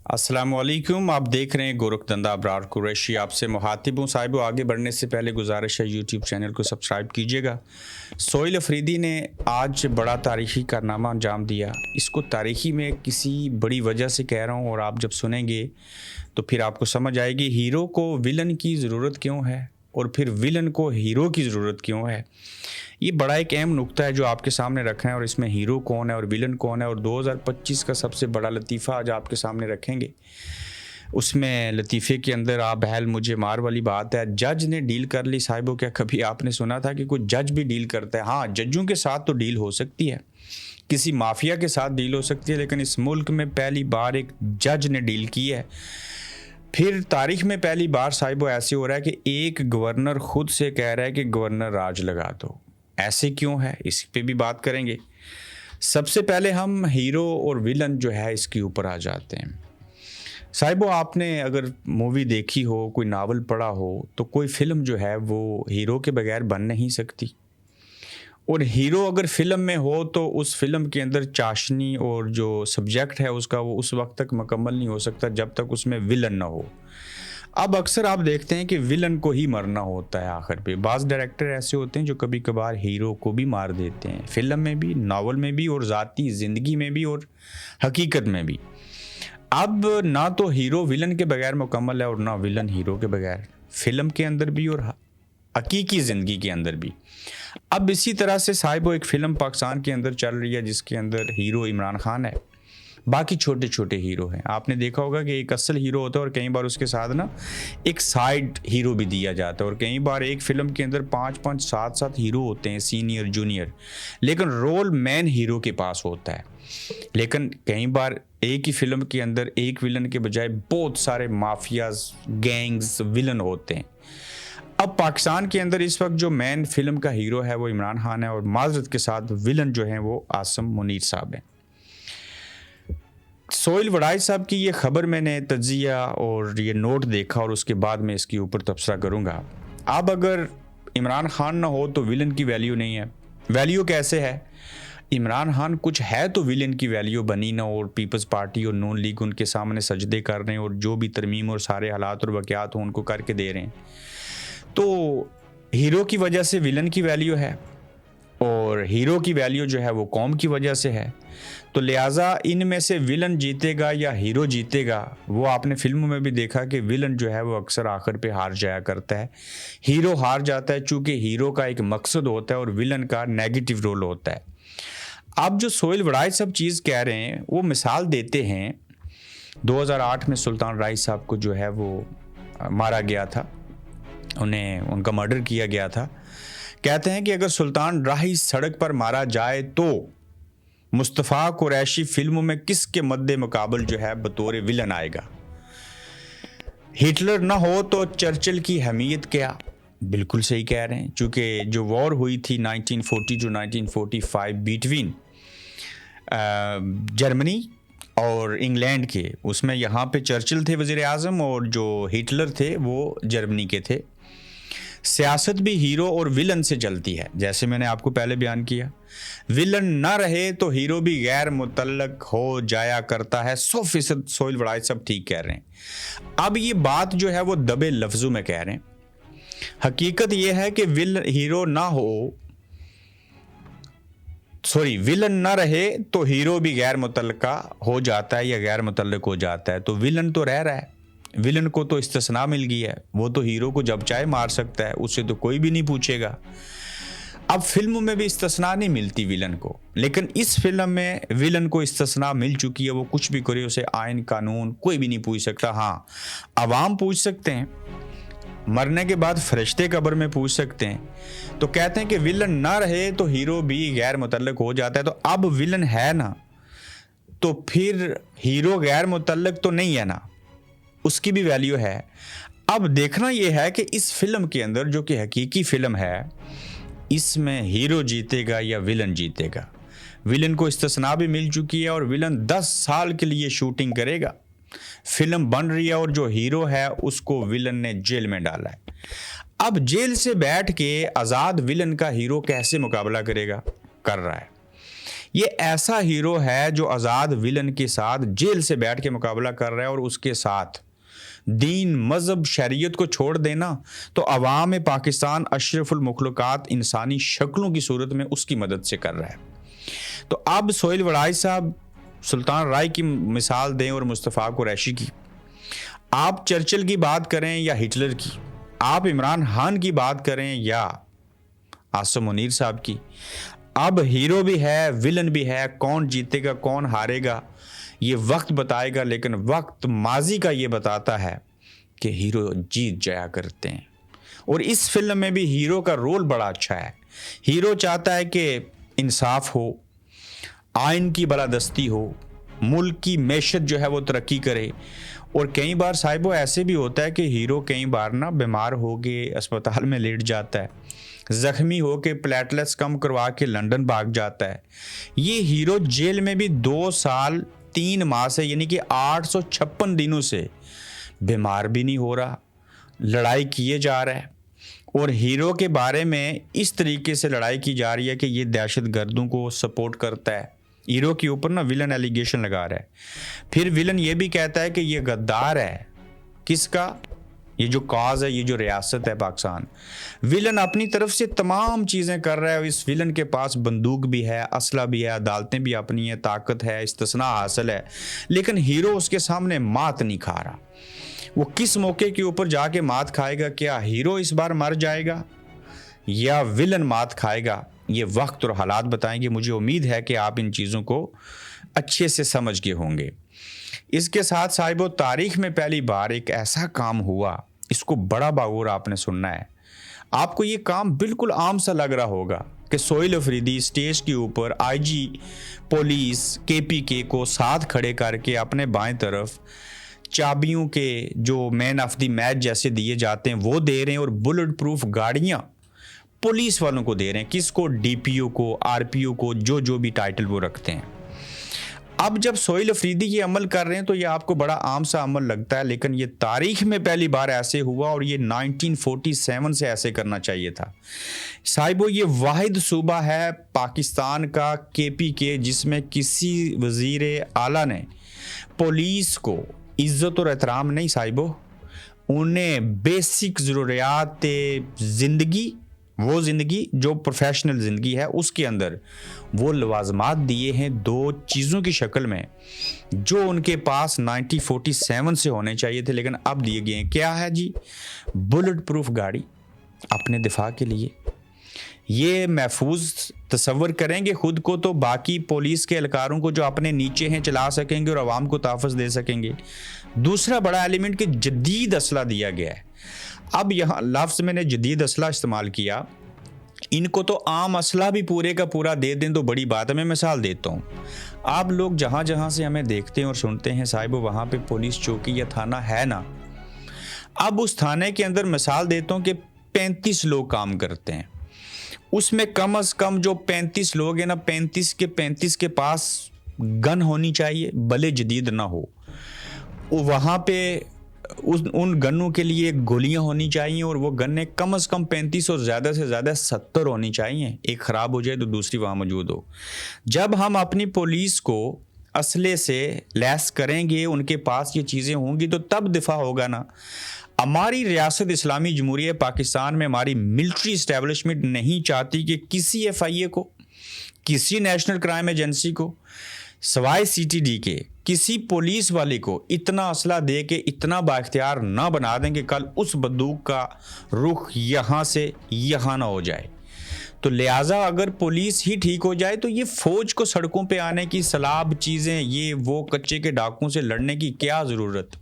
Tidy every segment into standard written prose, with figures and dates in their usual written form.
अस्सलामुअलैकुम। आप देख रहे हैं गोरखधंधा अबरार कुरैशी। आपसे मुहातिब हूँ साहिबो। आगे बढ़ने से पहले गुजारिश है यूट्यूब चैनल को सब्सक्राइब कीजिएगा। सोहेल अफरीदी ने आज बड़ा तारीख़ी कारनामा अंजाम दिया। इसको तारीख़ी में किसी बड़ी वजह से कह रहा हूँ और आप जब सुनेंगे तो फिर आपको समझ आएगी हीरो को विलन की ज़रूरत क्यों है और फिर विलन को हीरो की ज़रूरत क्यों है। ये बड़ा एक अहम नुक्ता है जो आपके सामने रखा है और इसमें हीरो कौन है और विलन कौन है। और 2025 का सबसे बड़ा लतीफ़ा आज आपके सामने रखेंगे। उसमें लतीफ़े के अंदर आप बहल मुझे मार वाली बात है, जज ने डील कर ली। साहिबो, क्या कभी आपने सुना था कि कोई जज भी डील करता है? हाँ, जजों के साथ तो डील हो सकती है, किसी माफिया के साथ डील हो सकती है, लेकिन इस मुल्क में पहली बार एक जज ने डील की है। फिर तारीख में पहली बार साहिबो ऐसे हो रहा है कि एक गवर्नर खुद से कह रहा है कि गवर्नर राज लगा दो। ऐसे क्यों है, इस पे भी बात करेंगे। सबसे पहले हम हीरो और विलन जो है इसके ऊपर आ जाते हैं। साहिबो, आपने अगर मूवी देखी हो, कोई नावल पढ़ा हो, तो कोई फिल्म जो है वो हीरो के बगैर बन नहीं सकती। और हीरो अगर फिल्म में हो तो उस फिल्म के अंदर चाशनी और जो सब्जेक्ट है उसका वो उस वक्त तक मुकम्मल नहीं हो सकता जब तक उसमें विलन ना हो। अब अक्सर आप देखते हैं कि विलन को ही मरना होता है आखिर पे। बाज़ डायरेक्टर ऐसे होते हैं जो कभी कभार हीरो को भी मार देते हैं, फिल्म में भी, नावल में भी और ज़ाती ज़िंदगी में भी और हकीकत में भी। अब ना तो हीरो विलन के बगैर मुकम्मल है और ना विलन हीरो के बगैर, फिल्म के अंदर भी और हकीकी ज़िंदगी के अंदर भी। अब इसी तरह से साहिबो एक फ़िल्म पाकिस्तान के अंदर चल रही है जिसके अंदर हीरो इमरान खान है, बाकी छोटे छोटे हीरो हैं। आपने देखा होगा कि एक असल हीरो होता है और कई बार उसके साथ ना एक साइड हीरो भी दिया जाता है। और कई बार एक फ़िल्म के अंदर 5-5 7-7 हीरो होते हैं, सीनियर जूनियर, लेकिन रोल मैन हीरो के पास होता है। लेकिन कई बार एक ही फिल्म के अंदर एक विलन के बजाय बहुत सारे माफियाज, गैंग्स, विलन होते हैं। अब पाकिस्तान के अंदर इस वक्त जो मैन फिल्म का हीरो है वो इमरान खान है और माजरत के साथ विलन जो है वो आसिम मुनीर साहब हैं। सोहेल वड़ाई साहब की ये खबर मैंने तज्जिया और ये नोट देखा और उसके बाद मैं इसके ऊपर तबसरा करूँगा। अब अगर इमरान खान ना हो तो विलन की वैल्यू नहीं है। वैल्यू कैसे है? इमरान खान कुछ है तो विलन की वैल्यू बनी ना, और पीपल्स पार्टी और नून लीग उनके सामने सजदे कर रहे हैं और जो भी तरमीम और सारे हालात और वाक़यात हो उनको करके दे रहे हैं। तो हीरो की वजह से विलन की वैल्यू है और हीरो की वैल्यू जो है वो कौम की वजह से है। तो लिहाजा इनमें से विलन जीतेगा या हीरो जीतेगा, वो आपने फिल्मों में भी देखा कि विलन जो है वो अक्सर आखिर पे हार जाया करता है, हीरो हार जाता है, चूँकि हीरो का एक मकसद होता है और विलन का नेगेटिव रोल होता है। अब जो सोहेल वड़ाई साहब चीज़ कह रहे हैं वो मिसाल देते हैं 2008 में सुल्तान राइस साहब को जो है वो मारा गया था, उनका मर्डर किया गया था। कहते हैं कि अगर सुल्तान राइस सड़क पर मारा जाए तो मुस्तफ़ा कुरैशी फिल्मों में किसके मद्दे मुकाबल जो है बतौर विलन आएगा? हिटलर ना हो तो चर्चिल की अहमियत क्या? बिल्कुल सही कह रहे हैं, चूँकि जो वॉर हुई थी 1940 टू 1945 बिटवीन जर्मनी और इंग्लैंड के, उसमें यहाँ पे चर्चिल थे वज़ीर आज़म और जो हिटलर थे वो जर्मनी के थे। सियासत भी हीरो और विलन से चलती है, जैसे मैंने आपको पहले बयान किया। विलन ना रहे तो हीरो भी गैर मुतल्लक हो जाया करता है। 100% सोहेल वड़ाई सब ठीक कह रहे हैं। अब ये बात जो है वो दबे लफ्ज़ों में कह रहे हैं। हकीकत ये है कि विलन ना रहे तो हीरो भी गैर मुतल्लका हो जाता है या गैर मुतल्लक हो जाता है। तो विलन तो रह रहा है, विलन को तो इस्तिस्ना मिल गई है, वो तो हीरो को जब चाहे मार सकता है, उससे तो कोई भी नहीं पूछेगा। अब फिल्मों में भी इस्तिस्ना नहीं मिलती विलन को, लेकिन इस फिल्म में विलन को इस्तिस्ना मिल चुकी है। वो कुछ भी करे उसे आइन कानून कोई भी नहीं पूछ सकता। हाँ, अवाम पूछ सकते हैं, मरने के बाद फरिश्ते कब्र में पूछ सकते हैं। तो कहते हैं कि विलन ना रहे तो हीरो भी गैर मुतल्लक हो जाता है। तो अब विलन है ना, तो फिर हीरो गैर मुतल्लक तो नहीं है ना, उसकी भी वैल्यू है। अब देखना यह है कि इस फिल्म के अंदर जो कि हकीकी फिल्म है, इसमें हीरो जीतेगा या विलन जीतेगा। विलन को इस्तिस्ना भी मिल चुकी है और विलन 10 साल के लिए शूटिंग करेगा। फिल्म बन रही है और जो हीरो है उसको विलन ने जेल में डाला है। अब जेल से बैठ के आज़ाद विलन का हीरो कैसे मुकाबला करेगा? कर रहा है। ये ऐसा हीरो है जो आज़ाद विलन के साथ जेल से बैठ के मुकाबला कर रहा है, और उसके साथ दीन, मज़हब, शरीयत को छोड़ देना तो अवाम पाकिस्तान अशरफुल मखलूक़ात इंसानी शक्लों की सूरत में उसकी मदद से कर रहा है। तो अब सोहेल वड़ाई साहब सुल्तान राय की मिसाल दें और मुस्तफ़ा कुरैशी की, आप चर्चिल की बात करें या हिटलर की, आप इमरान खान की बात करें या आसिम मुनीर साहब की, अब हीरो भी है, विलन भी है। कौन जीतेगा कौन हारेगा ये वक्त बताएगा, लेकिन वक्त माजी का ये बताता है कि हीरो जीत जाया करते हैं। और इस फिल्म में भी हीरो का रोल बड़ा अच्छा है। हीरो चाहता है कि इंसाफ हो, आइन की बालादस्ती हो, मुल्क की मैशत जो है वो तरक्की करे। और कई बार साहिबो ऐसे भी होता है कि हीरो कई बार ना बीमार हो के अस्पताल में लेट जाता है, ज़ख्मी हो के प्लेटलेट्स कम करवा के लंदन भाग जाता है। ये हीरो जेल में भी 2 साल 3 माह से, यानी कि 856 दिनों से बीमार भी नहीं हो रहा, लड़ाई किए जा रहा है। और हीरो के बारे में इस तरीके से लड़ाई की जा रही है कि ये दहशतगर्दों को सपोर्ट करता है। हीरो के ऊपर ना विलन एलिगेशन लगा रहा है। फिर विलन ये भी कहता है कि ये गद्दार है। किसका? ये जो कॉज है, ये जो रियासत है पाकिस्तान। विलन अपनी तरफ से तमाम चीज़ें कर रहा है। इस विलन के पास बंदूक भी है, असला भी है, अदालतें भी अपनी हैं, ताकत है, इस्तिस्ना हासिल है, लेकिन हीरो उसके सामने मात नहीं खा रहा। वो किस मौके के ऊपर जाके मात खाएगा? क्या हीरो इस बार मर जाएगा या विलन मात खाएगा? ये वक्त और हालात बताएंगे। मुझे उम्मीद है कि आप इन चीज़ों को अच्छे से समझ गए होंगे। इसके साथ साहिबो, तारीख में पहली बार एक ऐसा काम हुआ, इसको बड़ा बागौर आपने सुनना है। आपको ये काम बिल्कुल आम सा लग रहा होगा कि सोहेल अफरीदी स्टेज के ऊपर आईजी पुलिस KPK को साथ खड़े करके अपने बाएं तरफ चाबियों के जो मैन ऑफ द मैच जैसे दिए जाते हैं वो दे रहे हैं, और बुलेट प्रूफ गाड़ियाँ पुलिस वालों को दे रहे हैं। किसको? DPO को, RPO को, जो भी टाइटल वो रखते हैं। अब जब सोहेल अफरीदी ये अमल कर रहे हैं तो ये आपको बड़ा आम सा अमल लगता है, लेकिन ये तारीख में पहली बार ऐसे हुआ, और ये 1947 से ऐसे करना चाहिए था। साहिबो, ये वाहिद सूबा है पाकिस्तान का KPK जिसमें किसी वज़ीर आला ने पुलिस को इज़्ज़त और एहतराम नहीं साहिबो, उन्हें बेसिक ज़रूरियात ज़िंदगी, वो ज़िंदगी जो प्रोफेशनल ज़िंदगी है, उसके अंदर वो लवाजमात दिए हैं 2 चीज़ों की शक्ल में जो उनके पास 1947 से होने चाहिए थे, लेकिन अब दिए गए हैं। क्या है जी? बुलेट प्रूफ गाड़ी अपने दिफा के लिए। ये महफूज तसव्वुर करेंगे खुद को तो बाकी पुलिस के एहलकारों को जो अपने नीचे हैं चला सकेंगे और आवाम को तहफ़्फ़ुज़ दे सकेंगे। दूसरा बड़ा एलिमेंट कि जदीद असला दिया गया है। अब यहाँ लफ्ज़ मैंने जदीद असला इस्तेमाल किया, इनको तो आम असला भी पूरे का पूरा दे दें तो बड़ी बात है। मैं मिसाल देता हूँ, आप लोग जहाँ जहाँ से हमें देखते हैं और सुनते हैं साहिबो, वहाँ पे पुलिस चौकी या थाना है ना। अब उस थाने के अंदर मिसाल देता हूँ कि 35 लोग काम करते हैं, उसमें कम से कम जो 35 लोग हैं ना, 35 के 35 के पास गन होनी चाहिए, भले जदीद ना हो। वहाँ पे उन गन्नों के लिए गोलियां होनी चाहिए, और वो गन्ने कम से कम 35 और ज़्यादा से ज़्यादा 70 होनी चाहिए। एक ख़राब हो जाए तो दूसरी वहाँ मौजूद हो। जब हम अपनी पुलिस को असले से लैस करेंगे, उनके पास ये चीज़ें होंगी, तो तब दिफा होगा ना। हमारी रियासत इस्लामी जमहूरिया पाकिस्तान में हमारी मिलिट्री इस्टेब्लिशमेंट नहीं चाहती कि किसी FIA को, किसी नेशनल क्राइम एजेंसी को, सवाए CTD के किसी पुलिस वाले को इतना असला दे के इतना बाख्तियार ना बना देंगे कल उस बंदूक का रुख यहाँ से यहाँ ना हो जाए। तो लिहाजा अगर पुलिस ही ठीक हो जाए तो ये फ़ौज को सड़कों पे आने की, सलाब चीज़ें, ये वो कच्चे के डाकुओं से लड़ने की क्या ज़रूरत।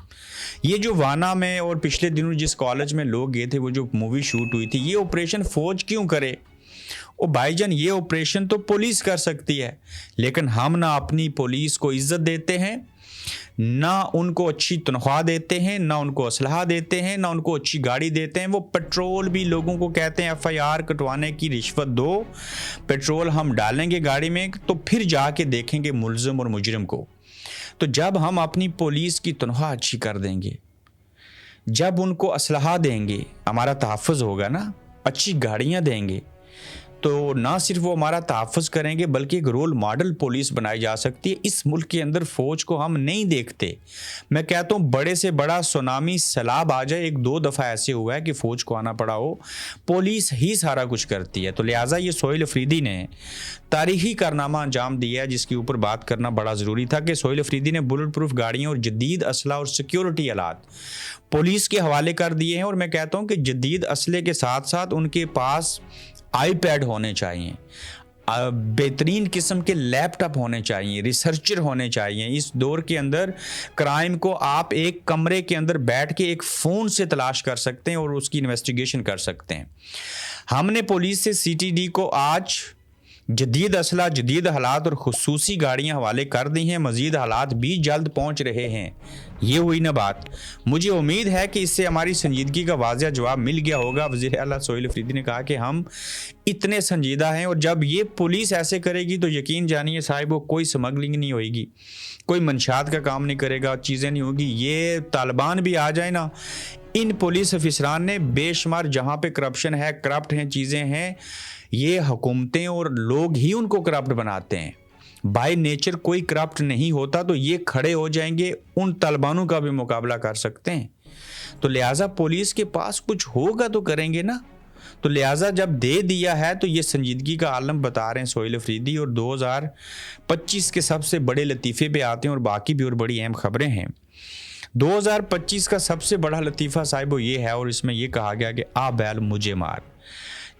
ये जो वाना में और पिछले दिनों जिस कॉलेज में लोग गए थे, वो जो मूवी शूट हुई थी, ये ऑपरेशन फ़ौज क्यों करे? ओ भाईजान, ये ऑपरेशन तो पुलिस कर सकती है, लेकिन हम ना अपनी पुलिस को इज्जत देते हैं, ना उनको अच्छी तनख्वाह देते हैं, ना उनको असलहा देते हैं, ना उनको अच्छी गाड़ी देते हैं। वो पेट्रोल भी लोगों को कहते हैं FIR कटवाने की रिश्वत दो, पेट्रोल हम डालेंगे गाड़ी में तो फिर जाके देखेंगे मुल्ज़िम और मुजरिम को। तो जब हम अपनी पुलिस की तनख्वाह अच्छी कर देंगे, जब उनको असलहा देंगे, हमारा तहफ़्फ़ुज़ होगा ना, अच्छी गाड़ियाँ देंगे, तो ना सिर्फ वो हमारा तहफ़्फ़ुज़ करेंगे बल्कि एक रोल मॉडल पुलिस बनाई जा सकती है। इस मुल्क के अंदर फ़ौज को हम नहीं देखते। मैं कहता हूँ बड़े से बड़ा सुनामी सैलाब आ जाए, 1-2 दफ़ा ऐसे हुआ है कि फ़ौज को आना पड़ा हो, पुलिस ही सारा कुछ करती है। तो लिहाजा ये सोहेल अफरीदी ने तारीखी कारनामा अंजाम दिया है जिसके ऊपर बात करना बड़ा ज़रूरी था कि सोहेल अफरीदी ने बुलेट प्रूफ गाड़ियाँ और जदीद असला और सिक्योरिटी आलात पुलिस के हवाले कर दिए हैं। और मैं कहता हूँ कि जदीद असले के साथ साथ उनके पास आईपैड होने चाहिए, बेहतरीन किस्म के लैपटॉप होने चाहिए, रिसर्चर होने चाहिए। इस दौर के अंदर क्राइम को आप एक कमरे के अंदर बैठ के एक फ़ोन से तलाश कर सकते हैं और उसकी इन्वेस्टिगेशन कर सकते हैं। हमने पुलिस से सीटीडी को आज जदीद असला, जदीद हालात और खुसूसी गाड़ियाँ हवाले कर दी हैं। मज़ीद हालात भी जल्द पहुँच रहे हैं। ये हुई ना बात। मुझे उम्मीद है कि इससे हमारी संजीदगी का वाज़िह जवाब मिल गया होगा। वज़ीर आला सोहेल अफरीदी ने कहा कि हम इतने संजीदा हैं और जब ये पुलिस ऐसे करेगी तो यकीन जानिए साहिब वो कोई स्मगलिंग नहीं होएगी, कोई मंशात का काम नहीं करेगा, चीज़ें नहीं होगी। ये तालिबान भी आ जाए ना, इन पुलिस अफसरान ने बेशुमार जहाँ पे करप्शन है, करप्ट हैं, चीज़ें हैं, ये हुकूमतें और लोग ही उनको करप्ट बनाते हैं। बाय नेचर कोई करप्ट नहीं होता, तो ये खड़े हो जाएंगे, उन तालिबानों का भी मुकाबला कर सकते हैं। तो लिहाजा पुलिस के पास कुछ होगा तो करेंगे ना। तो लिहाजा जब दे दिया है तो ये संजीदगी का आलम बता रहे हैं सोहेल अफरीदी। और 2025 के सबसे बड़े लतीफ़े पे आते हैं और बाकी भी और बड़ी अहम खबरें हैं। 2025 का सबसे बड़ा लतीफ़ा साहिब वो ये है और इसमें ये कहा गया कि आ बैल मुझे मार।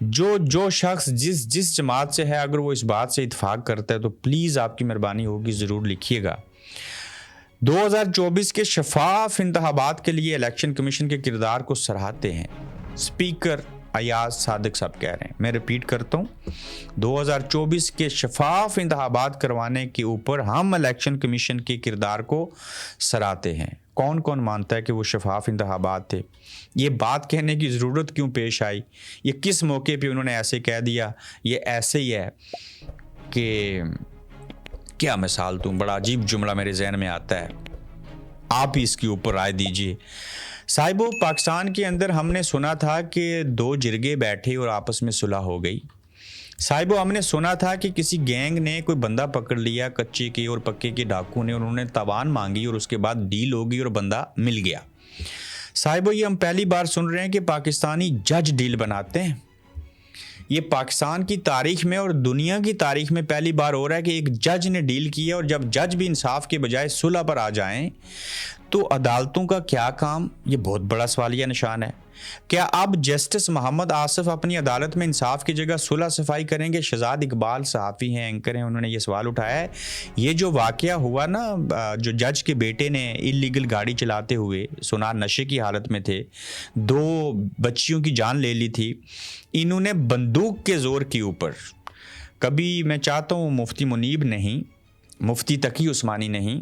जो शख्स जिस जमात से है, अगर वो इस बात से इत्फाक करता है तो प्लीज़ आपकी मेहरबानी होगी ज़रूर लिखिएगा। 2024 के शफाफ इंतखाबात के लिए इलेक्शन कमीशन के किरदार को सराहते हैं स्पीकर अयाज सादिक साहब कह रहे हैं। मैं रिपीट करता हूँ, 2024 के शफाफ इंतखाबात करवाने के ऊपर हम इलेक्शन कमीशन के किरदार को सराहते हैं। कौन कौन मानता है कि वो शफाफ इंतखाबात थे? ये बात कहने की ज़रूरत क्यों पेश आई? ये किस मौके पे उन्होंने ऐसे कह दिया? ये ऐसे ही है कि क्या मिसाल दूँ, बड़ा अजीब जुमला मेरे जहन में आता है, आप ही इसके ऊपर राय दीजिए। साहिबो, पाकिस्तान के अंदर हमने सुना था कि 2 जिरगे बैठे और आपस में सुलह हो गई। साहिबो, हमने सुना था कि किसी गैंग ने कोई बंदा पकड़ लिया, कच्चे के और पक्के के डाकू ने, और उन्होंने तावान मांगी और उसके बाद डील होगी और बंदा मिल गया। साहिबो, ये हम पहली बार सुन रहे हैं कि पाकिस्तानी जज डील बनाते हैं। ये पाकिस्तान की तारीख में और दुनिया की तारीख में पहली बार हो रहा है कि एक जज ने डील की है। और जब जज भी इंसाफ के बजाय सुलह पर आ जाएं तो अदालतों का क्या काम? ये बहुत बड़ा सवालिया निशान है। क्या अब जस्टिस मोहम्मद आसिफ अपनी अदालत में इंसाफ की जगह सुलह सफाई करेंगे? शहजाद इकबाल सहाफ़ी हैं, एंकर हैं, उन्होंने ये सवाल उठाया है। ये जो वाक़या हुआ ना, जो जज के बेटे ने इलीगल गाड़ी चलाते हुए सुना नशे की हालत में थे, 2 बच्चियों की जान ले ली थी, इन्होंने बंदूक के ज़ोर के ऊपर, कभी मैं चाहता हूँ मुफ्ती मुनीब नहीं, मुफ्ती तकी उस्मानी नहीं,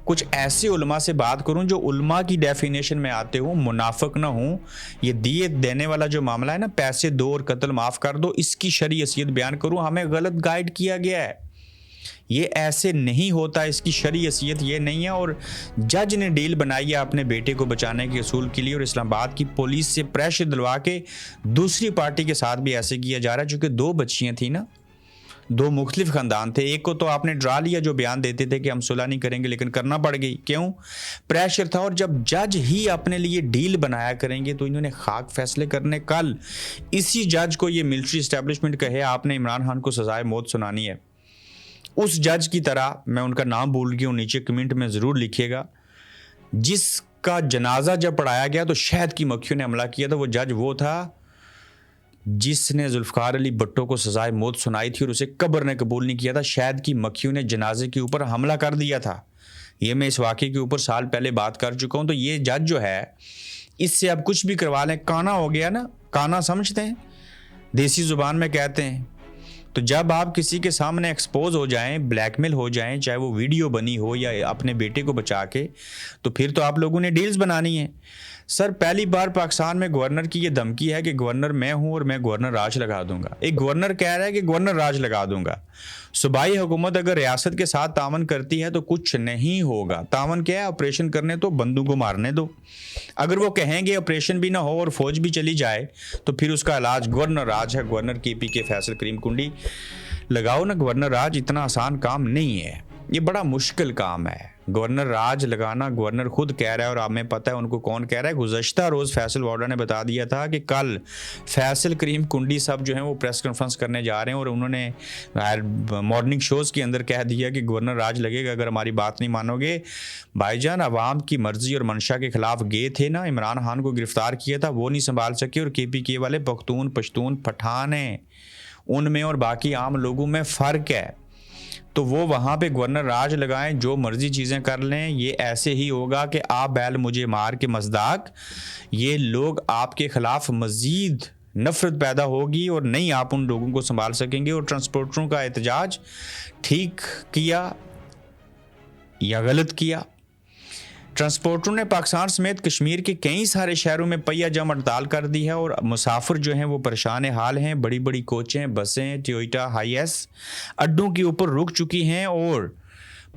कुछ ऐसे उलमा से बात करूं जो उलमा की डेफिनेशन में आते हो, मुनाफिक ना हूं। ये दिए देने वाला जो मामला है ना, पैसे दो और कत्ल माफ़ कर दो, इसकी शरई हसीयत बयान करूं, हमें गलत गाइड किया गया है। ये ऐसे नहीं होता, इसकी शरई हसीयत ये नहीं है। और जज ने डील बनाई है अपने बेटे को बचाने के असूल के लिए, और इस्लामाबाद की पुलिस से प्रेशर दिलवा के दूसरी पार्टी के साथ भी ऐसे किया जा रहा है। चूँकि 2 बच्चियाँ थी ना, 2 मुख्तलिफ ख़ानदान थे। एक को तो आपने डरा लिया, जो बयान देते थे कि हम सुलह नहीं करेंगे, लेकिन करना पड़ गई। क्यों? प्रेशर था। और जब जज ही अपने लिए डील बनाया करेंगे तो इन्होंने खाक फैसले करने। कल इसी जज को ये मिलिट्री इस्टेब्लिशमेंट कहे आपने इमरान खान को सजाए मौत सुनानी है, उस जज की तरह, मैं उनका नाम भूल गया हूँ, नीचे कमेंट में ज़रूर लिखिएगा, जिसका जनाजा जब पढ़ाया गया तो शहद की मक्खियों ने हमला किया था। वो जज वो था जिसने जुल्फ़िकार अली भुट्टो को सजाए मौत सुनाई थी और उसे कब्र ने कबूल नहीं किया था। शहद की मक्खियों ने जनाजे के ऊपर हमला कर दिया था। ये मैं इस वाक़े के ऊपर साल पहले बात कर चुका हूँ। तो ये जज जो है, इससे अब कुछ भी करवा लें, काना हो गया ना, काना समझते हैं, देसी ज़ुबान में कहते हैं। तो जब आप किसी के सामने एक्सपोज हो जाएं, ब्लैकमेल हो जाएं, चाहे वो वीडियो बनी हो या अपने बेटे को बचा के, तो फिर तो आप लोगों ने डील्स बनानी है। सर पहली बार पाकिस्तान में गवर्नर की ये धमकी है कि गवर्नर मैं हूं और मैं गवर्नर राज लगा दूंगा। एक गवर्नर कह रहा है कि गवर्नर राज लगा दूंगा। सूबाई हुकूमत अगर रियासत के साथ तावन करती है तो कुछ नहीं होगा। तावन क्या है? ऑपरेशन करने तो बंदूक को मारने दो। अगर वो कहेंगे ऑपरेशन भी ना हो और फौज भी चली जाए तो फिर उसका इलाज गवर्नर राज है। गवर्नर KP के फैसल करीम कुंडी लगाओ ना गवर्नर राज। इतना आसान काम नहीं है, ये बड़ा मुश्किल काम है गवर्नर राज लगाना। गवर्नर खुद कह रहा है और हमें पता है उनको कौन कह रहा है। गुज़श्ता रोज़ फैसल वार्डा ने बता दिया था कि कल फैसल करीम कुंडी साहब जो हैं वो प्रेस कॉन्फ्रेंस करने जा रहे हैं और उन्होंने मॉर्निंग शोज़ के अंदर कह दिया कि गवर्नर राज लगेगा अगर हमारी बात नहीं मानोगे। भाईजान अवाम की मर्जी और मंशा के खिलाफ गए थे ना, इमरान खान को गिरफ्तार किया था, वो नहीं संभाल सके। और KPK वाले पख्तून पश्तून पठान हैं, उनमें और बाकी आम लोगों में फ़र्क है। तो वो वहाँ पे गवर्नर राज लगाएं, जो मर्जी चीज़ें कर लें। ये ऐसे ही होगा कि आप बैल मुझे मार के मज़दाक, ये लोग आपके ख़िलाफ़ मज़ीद नफ़रत पैदा होगी और नहीं आप उन लोगों को संभाल सकेंगे। और ट्रांसपोर्टरों का एहतजाज ठीक किया या गलत किया? ट्रांसपोर्टरों ने पाकिस्तान समेत कश्मीर के कई सारे शहरों में पहिया जम हड़ताल कर दी है और मुसाफिर जो हैं वो परेशान हाल हैं। बड़ी बड़ी कोचें, बसें, टोयोटा हाईएस अड्डों के ऊपर रुक चुकी हैं और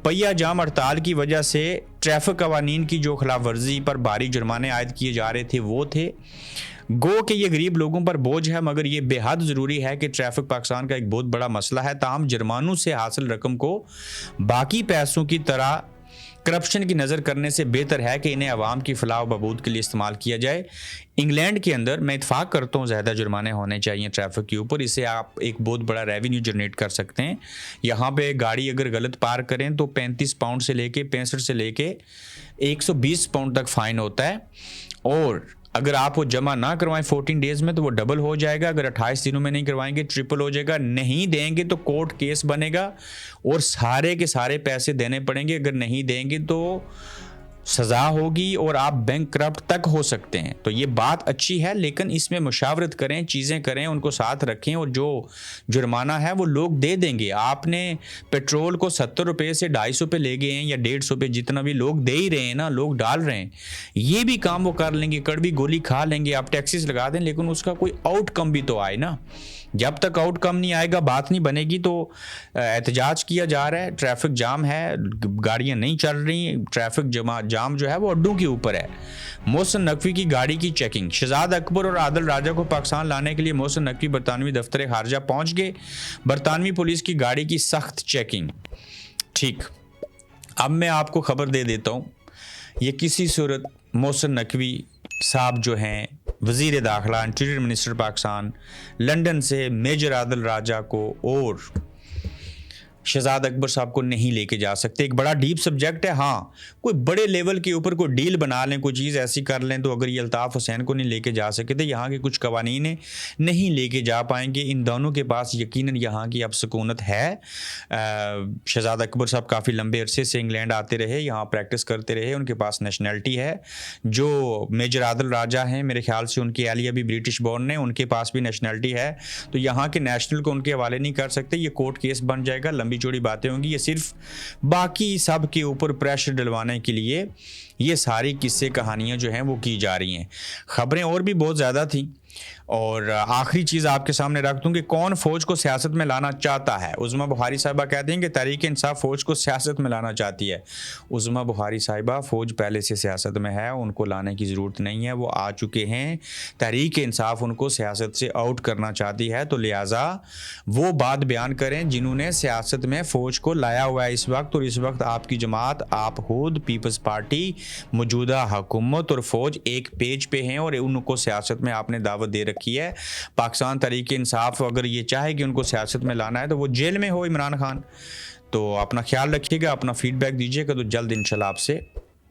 पहिया जाम हड़ताल की वजह से ट्रैफिक कवानीन की जो खिलाफ वर्जी पर भारी जुर्माने आयद किए जा रहे थे वो थे। गो कि ये गरीब लोगों पर बोझ है, मगर ये बेहद ज़रूरी है कि ट्रैफिक पाकिस्तान का एक बहुत बड़ा मसला है। ताहम जुर्मानों से हासिल रकम को बाकी पैसों की तरह करप्शन की नज़र करने से बेहतर है कि इन्हें अवाम की फलाह बहबूद के लिए इस्तेमाल किया जाए। इंग्लैंड के अंदर मैं इत्फाक करता हूँ ज़्यादा जुर्माने होने चाहिए ट्रैफिक के ऊपर, इससे आप एक बहुत बड़ा रेवेन्यू जनरेट कर सकते हैं। यहाँ पे गाड़ी अगर गलत पार्क करें तो 35 पाउंड से लेके 65 से लेके 120 पाउंड तक फ़ाइन होता है। और अगर आप वो जमा ना करवाएं 14 डेज़ में तो वो डबल हो जाएगा। अगर 28 दिनों में नहीं करवाएंगे ट्रिपल हो जाएगा। नहीं देंगे तो कोर्ट केस बनेगा और सारे के सारे पैसे देने पड़ेंगे। अगर नहीं देंगे तो सज़ा होगी और आप बैंकक्रप्ट तक हो सकते हैं। तो ये बात अच्छी है, लेकिन इसमें मुशावरत करें, चीज़ें करें, उनको साथ रखें और जो जुर्माना है वो लोग दे देंगे। आपने पेट्रोल को 70 रुपये से 250 पे ले गए हैं या 150 पे, जितना भी लोग दे ही रहे हैं ना, लोग डाल रहे हैं, ये भी काम वो कर लेंगे। कड़वी गोली खा लेंगे, आप टैक्सेस लगा दें, लेकिन उसका कोई आउटकम भी तो आए ना। जब तक आउटकम नहीं आएगा, बात नहीं बनेगी। तो एहतजाज किया जा रहा है, ट्रैफिक जाम है, गाड़ियां नहीं चल रही, ट्रैफिक जाम जो है वो अड्डों के ऊपर है। मोहसिन नकवी की गाड़ी की चेकिंग। शहजाद अकबर और आदिल राजा को पाकिस्तान लाने के लिए मोहसिन नकवी बरतानवी दफ्तर खारजा पहुंच गए। बरतानवी पुलिस की गाड़ी की सख्त चेकिंग। ठीक, अब मैं आपको खबर दे देता हूँ, ये किसी सूरत मोहसिन नकवी साहब जो हैं वज़ीर दाखिला इंटीरियर मिनिस्टर पाकिस्तान, लंदन से मेजर आदिल राजा को और शहजाद अकबर साहब को नहीं लेके जा सकते। एक बड़ा डीप सब्जेक्ट है। हाँ, कोई बड़े लेवल के ऊपर कोई डील बना लें, कोई चीज़ ऐसी कर लें, तो अगर ये अल्ताफ़ हुसैन को नहीं लेके जा सके तो यहाँ के कुछ कवानीन नहीं लेके जा पाएंगे। इन दोनों के पास यकीनन यहाँ की अब सुकूनत है। शहजाद अकबर साहब काफ़ी लंबे अरसे से इंग्लैंड आते रहे, यहाँ प्रैक्टिस करते रहे, उनके पास नेशनैलिटी है। जो मेजर आदिल राजा हैं, मेरे ख्याल से उनकी एहलिया भी ब्रिटिश बॉर्न है, उनके पास भी नेशनैलिटी है। तो यहाँ के नेशनल को उनके हवाले नहीं कर सकते, ये कोर्ट केस बन जाएगा, लंबी चौड़ी बातें होंगी। ये सिर्फ बाकी सब के ऊपर प्रेशर डलवाने के लिए ये सारी किस्से कहानियां जो हैं वो की जा रही हैं। खबरें और भी बहुत ज़्यादा थी और आखिरी चीज़ आपके सामने रख दूं कि कौन फ़ौज को सियासत में लाना चाहता है। उज़्मा बुखारी साहिबा कहती हैं कि तहरीक इंसाफ फ़ौज को सियासत में लाना चाहती है। उज़्मा बुखारी साहिबा, फ़ौज पहले से सियासत में है, उनको लाने की ज़रूरत नहीं है, वो आ चुके हैं। तहरीक इंसाफ उनको सियासत से आउट करना चाहती है, तो लिहाजा वो बात बयान करें जिन्होंने सियासत में फ़ौज को लाया हुआ है इस वक्त। और इस वक्त आपकी जमात, आप खुद, पीपल्स पार्टी, मौजूदा हुकूमत और फ़ौज एक पेज पे हैं और उनको सियासत में आपने दावत दे रखी है। पाकिस्तान तहरीक इंसाफ अगर ये चाहे कि उनको सियासत में लाना है तो वो जेल में हो इमरान खान। तो अपना ख्याल रखिएगा, अपना फीडबैक दीजिएगा, तो जल्द इंशाल्लाह आपसे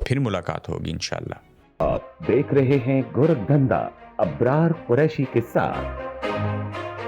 फिर मुलाकात होगी इंशाल्लाह। आप देख रहे हैं गोरखधंधा अब्रार कुरैशी के साथ।